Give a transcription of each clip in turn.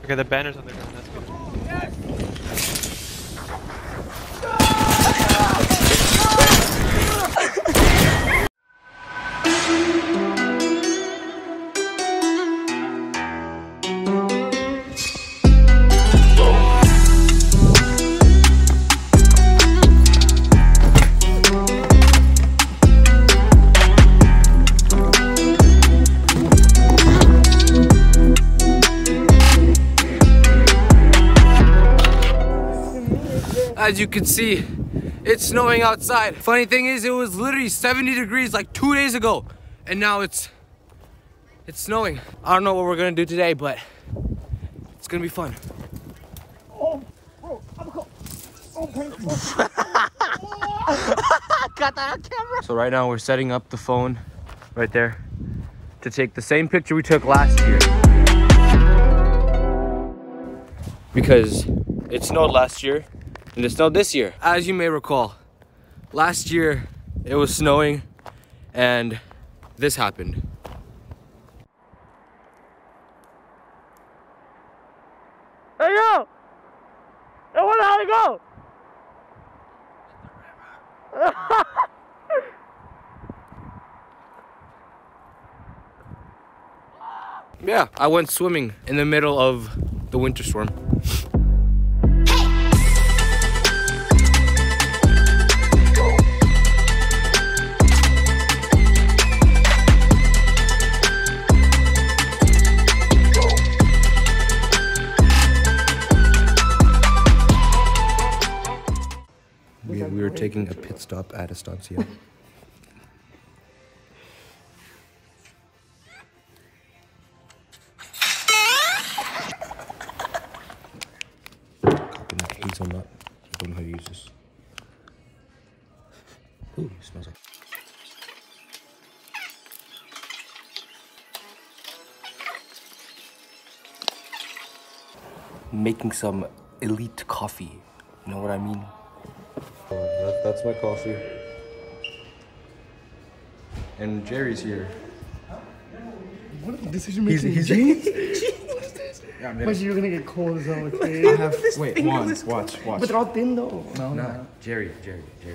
Okay, the banner's on the ground. That's good. As you can see, it's snowing outside. Funny thing is, it was literally 70 degrees like 2 days ago, and now it's snowing. I don't know what we're gonna do today, but it's gonna be fun. Oh, bro, I'm cold. Oh, got that on camera. So right now we're setting up the phone right there to take the same picture we took last year. Because it snowed last year and it snowed this year. As you may recall, last year it was snowing and this happened. Hey, yo! Hey, where the hell you go? Yeah, I went swimming in the middle of the winter storm. We were taking a pit stop at Estancia. Hazelnut. I don't know how to use this. Ooh, it smells like. Making some elite coffee. You know what I mean? Oh, that's my coffee. And Jerry's here. What a decision making. He's yeah, but you're gonna get cold as hell, okay? I have, wait, watch. But they're all thin though. No. Jerry.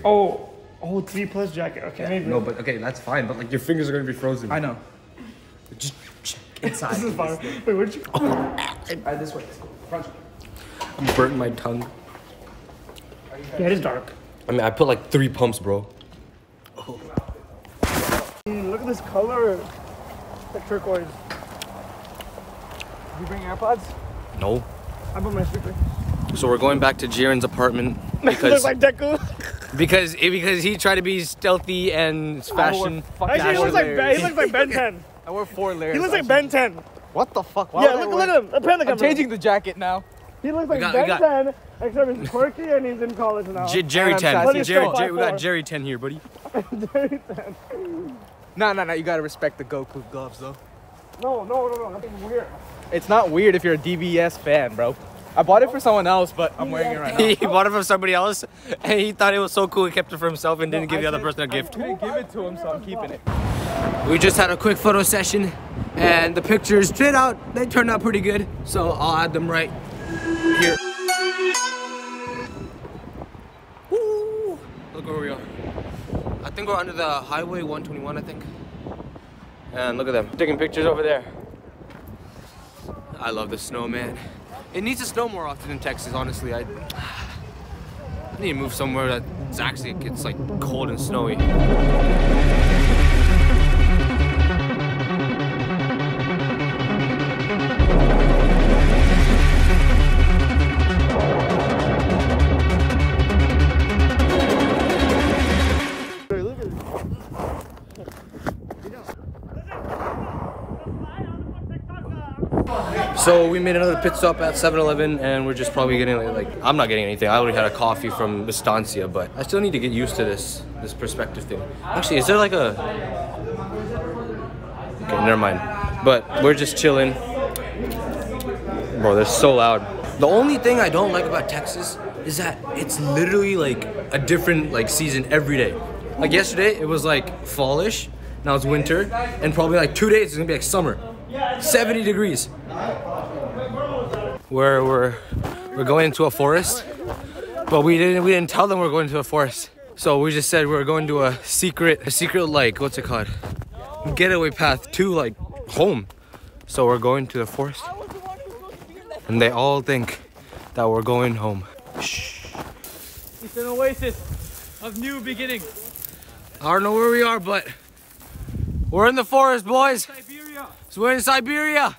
Oh, 3+ jacket, okay. Maybe. No, but okay, that's fine, but like your fingers are gonna be frozen. I know. Just inside. This is fine. Wait, where'd you go? This way, let's go. Front. You burnt my tongue. Yeah, it is dark. I mean, I put like 3 pumps, bro. Oh. Look at this color. It's like turquoise. Did you bring AirPods? No. I brought my speaker. So we're going back to Jiren's apartment Looks like Deku. because he tried to be stealthy and fashion. Actually, he looks like Ben 10. I wore 4 layers. He looks like Ben 10. What the fuck? Yeah, look at him. I'm changing the jacket now. He looks like Ben 10, except he's quirky and he's in college now. Jerry 10. But he's Jerry, still we got Jerry 10 here, buddy. Jerry 10. No. You gotta respect the Goku gloves, though. No. Nothing weird. It's not weird if you're a DBS fan, bro. I bought it for someone else, but I'm wearing it right now. He bought it from somebody else, and he thought it was so cool, he kept it for himself and didn't give the other person a gift. I couldn't give it to him, so I'm keeping it. We just had a quick photo session, and the pictures turned out pretty good, so I'll add them right here. Woo! Look where we are. I think we're under the highway 121, I think. And look at them, taking pictures over there. I love the snow, man. It needs to snow more often in Texas, honestly. I need to move somewhere that's actually gets like cold and snowy. So we made another pit stop at 7-Eleven, and we're just probably getting like I'm not getting anything. I already had a coffee from Estancia, but I still need to get used to this perspective thing. Actually, is there like a... Okay, never mind. But we're just chilling. Bro, they're so loud. The only thing I don't like about Texas is that it's literally like a different like season every day. Like yesterday, it was like fallish. Now it's winter, and probably like 2 days it's gonna be like summer. 70 degrees. where we're going into a forest, but we didn't tell them we're going to a forest. So we just said we're going to a secret like, what's it called? Getaway path to like home. So we're going to the forest, and they all think that we're going home. Shh. It's an oasis of new beginnings. I don't know where we are, but we're in the forest, boys. Siberia. So we're in Siberia.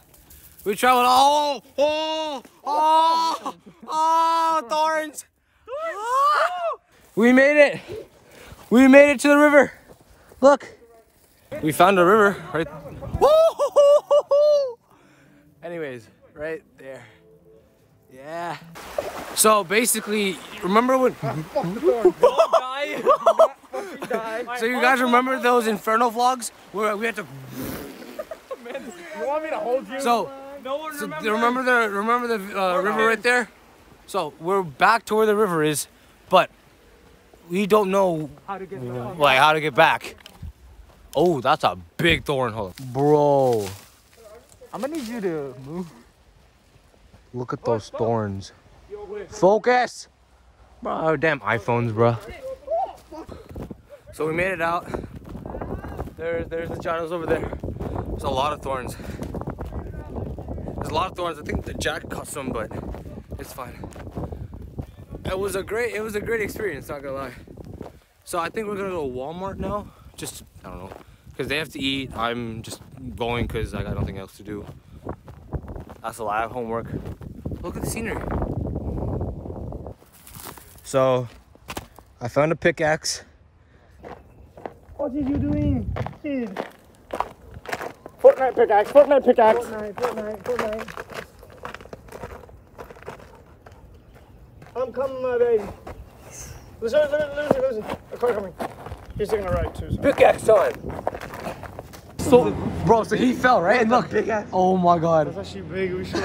We traveled. Oh, thorns. We made it. We made it to the river. Look. We found a river right. Anyways, right there. Yeah. So basically, remember when? So you guys remember those Inferno vlogs where we had to? You want me to hold you? So, no one remember the river right there? So we're back to where the river is, but we don't know how to get how to get back. Oh, that's a big thorn. Hold on. Bro. I'm gonna need you to move. Look at those thorns. Focus! Bro, damn iPhones, bro. So we made it out. There's the channels over there. There's a lot of thorns. There's a lot of thorns. I think the jacket caught some, but it's fine. It was a great experience, not gonna lie. So I think we're gonna go to Walmart now. Just, I don't know, because they have to eat. I'm just going because I got nothing else to do. That's a lot of homework. Look at the scenery. So, I found a pickaxe. What are you doing, kid? Fortnite pickaxe, Fortnite pickaxe. Fortnite. I'm coming, my baby. Listen. A car coming. He's taking a ride too. So. Pickaxe time. So, bro, so he fell, right? And look. Oh my god. That's actually big. We should.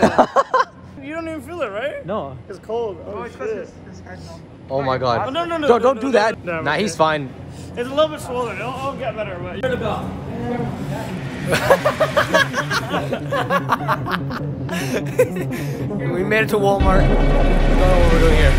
You don't even feel it, right? No. It's cold. Oh, shit. Oh my god. No. Don't do that. No, nah, okay. he's fine. It's a little bit swollen. It'll get better. But... We made it to Walmart. I don't know what we're doing here.